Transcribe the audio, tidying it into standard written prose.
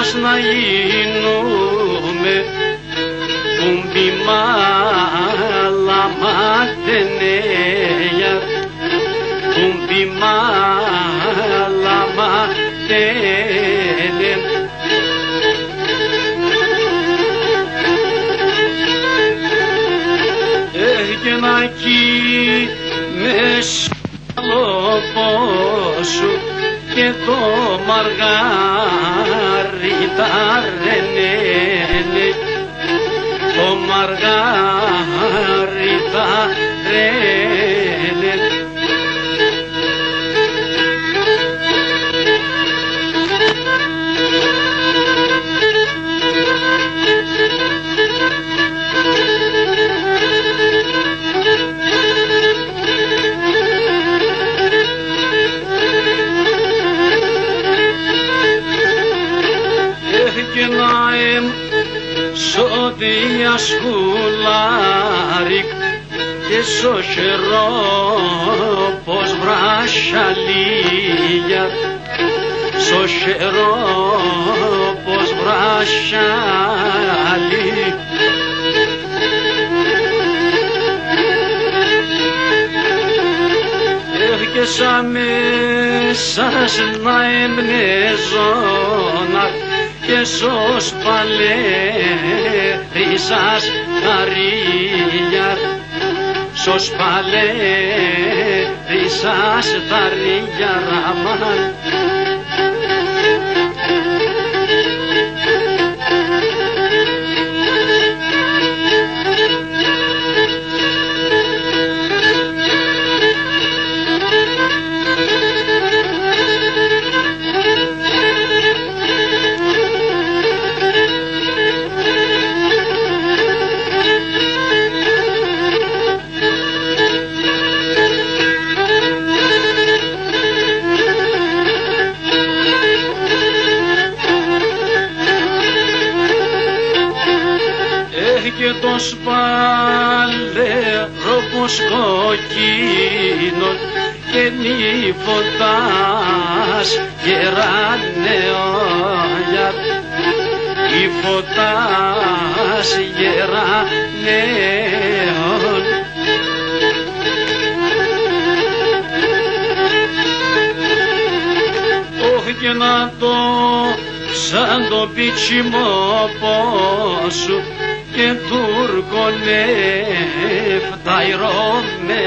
μας να γίνουμε κουμπί μαλαματενέα, κουμπί μαλαματενέα. Έγινακι μες πόσο και το μαργαρίτα ρενένε, το μαργαρίτα ρενένε. Σωτία σκουλάρικ και σοχερό πως βρασαλία, σοχερό πως βρασαλία. Έρχεσαι μέσας να εμπνεζώνα και σως παλέρισας τα ρίγια, σως παλέρισας τα ρίγια ραμάν. Και το σπαλερό πως κοκκίνο και νύφωτας γερανεόλια, νύφωτας γερανεόλ. Όχι και να το σαν το πίτσιμο πόσου και Τούρκο νεφταϊρό με